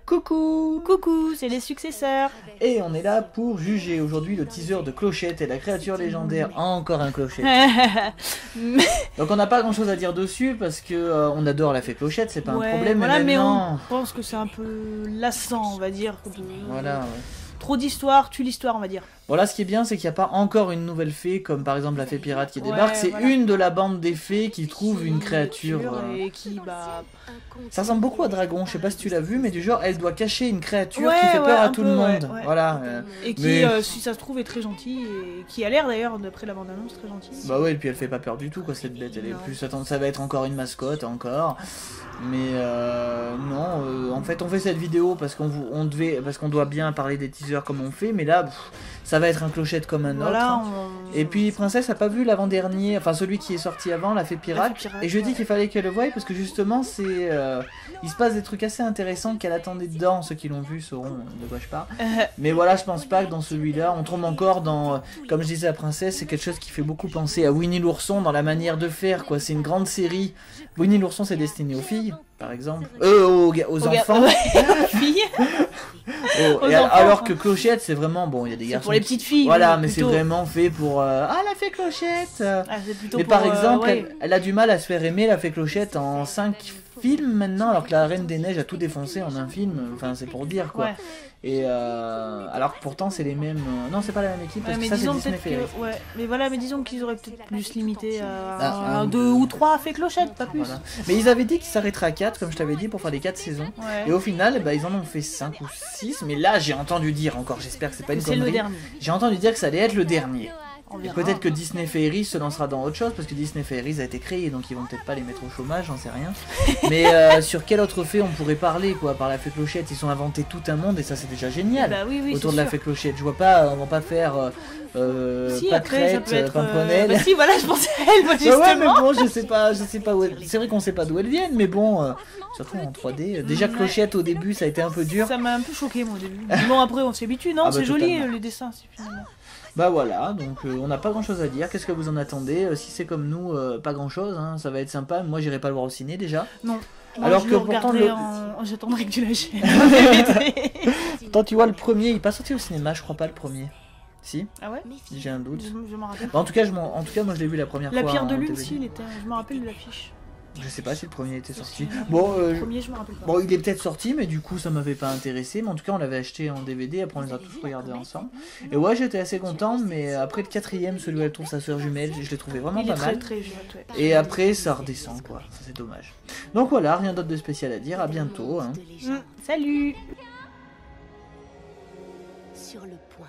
Coucou. Coucou, c'est les successeurs. Et on est là pour juger aujourd'hui le teaser de Clochette et la créature légendaire. Encore un Clochette. Donc on n'a pas grand chose à dire dessus parce que on adore la fée Clochette, c'est pas un problème. Voilà, mais maintenant... on pense que c'est un peu lassant, on va dire. Voilà, ouais. Trop d'histoire, tue l'histoire, on va dire. Voilà, ce qui est bien, c'est qu'il n'y a pas encore une nouvelle fée, comme par exemple la fée pirate qui débarque. C'est voilà. une de la bande des fées qui trouve une créature. Et qui, Ça ressemble beaucoup à Dragon, je sais pas si tu l'as vu, mais du genre, elle doit cacher une créature qui fait peur à tout le monde. Voilà. Et qui, si ça se trouve, est très gentille, et qui a l'air d'ailleurs, d'après la bande-annonce, très gentille. Bah ouais, et puis elle fait pas peur du tout, quoi, cette bête. Elle est plus... Attends, ça va être encore une mascotte, encore. Mais non, en fait, on fait cette vidéo parce qu'on doit bien parler des teasers comme on fait, mais là, ça va être un Clochette comme un autre. Et puis, Princesse a pas vu l'avant-dernier, enfin celui qui est sorti avant, la fée pirate. Et je lui ai dit qu'il fallait qu'elle le voie parce que justement, c'est, il se passe des trucs assez intéressants qu'elle attendait dedans. Ceux qui l'ont vu sauront de quoi je parle. Mais voilà, je pense pas que dans celui-là, on tombe encore dans, comme je disais à Princesse, c'est quelque chose qui fait beaucoup penser à Winnie l'ourson dans la manière de faire, quoi. C'est une grande série. Winnie l'ourson, c'est destiné aux filles, par exemple. Aux enfants. Filles. Alors que Clochette, c'est vraiment, bon, il y a des garçons. Pour les petites filles. Voilà, mais c'est vraiment fait pour. Ah, la fée Clochette. Mais par exemple, elle a du mal à se faire aimer, la fée Clochette, en 5 films maintenant, alors que la Reine des Neiges a tout défoncé en un film. Enfin, c'est pour dire quoi. Et alors que pourtant c'est les mêmes. Non, c'est pas la même équipe parce que ça c'est Disney Fairy. Mais voilà, mais disons qu'ils auraient peut-être plus limité à 2 ou 3 fées Clochette, pas plus. Voilà. Mais ils avaient dit qu'ils s'arrêteraient à 4, comme je t'avais dit, pour faire les 4 saisons. Et au final, ils en ont fait 5 ou 6. Mais là, j'ai entendu dire encore, j'espère que c'est pas une connerie. C'est le dernier. J'ai entendu dire que ça allait être le dernier. Peut-être que Disney Fairies se lancera dans autre chose parce que Disney Fairies a été créé, donc ils vont peut-être pas les mettre au chômage, j'en sais rien. Mais sur quelle autre fée on pourrait parler, quoi, par la fée Clochette? Ils ont inventé tout un monde et ça c'est déjà génial. Autour de la fée Clochette, je vois pas, on va pas faire Pâquerette, Pimprenelle. Bah si, voilà, je pensais à elle, moi justement. Ouais, mais bon, je sais pas où elle... C'est vrai qu'on sait pas d'où elles viennent, mais bon, surtout en 3D. Déjà Clochette au début, ça a été un peu dur. Ça m'a un peu choqué moi au début. Bon, après on s'y habitue, non? C'est joli les dessins, c'est finalement. Bah voilà, donc on n'a pas grand chose à dire. Qu'est-ce que vous en attendez? Si c'est comme nous, pas grand chose, hein, ça va être sympa. Moi j'irai pas le voir au ciné déjà. Non. Alors que pourtant j'attendrai que tu l'achètes. Pourtant tu vois, le premier il est pas sorti au cinéma, je crois pas le premier. Si? Ah ouais? J'ai un doute. Je m'en rappelle. Bah, en tout cas moi je l'ai vu la première fois. La pierre de lune aussi, je me rappelle de l'affiche. Je sais pas si le premier était sorti. Bon, le premier, je me rappelle pas. Bon, il est peut-être sorti, mais du coup, ça m'avait pas intéressé. Mais en tout cas, on l'avait acheté en DVD. Après, on les a tous regardés ensemble. Et ouais, j'étais assez content. Mais après le 4ème, celui où elle trouve sa soeur jumelle, je l'ai trouvé vraiment pas mal. Et après, ça redescend, quoi. Ça, c'est dommage. Donc voilà, rien d'autre de spécial à dire. À bientôt. Hein. Salut. Sur le point.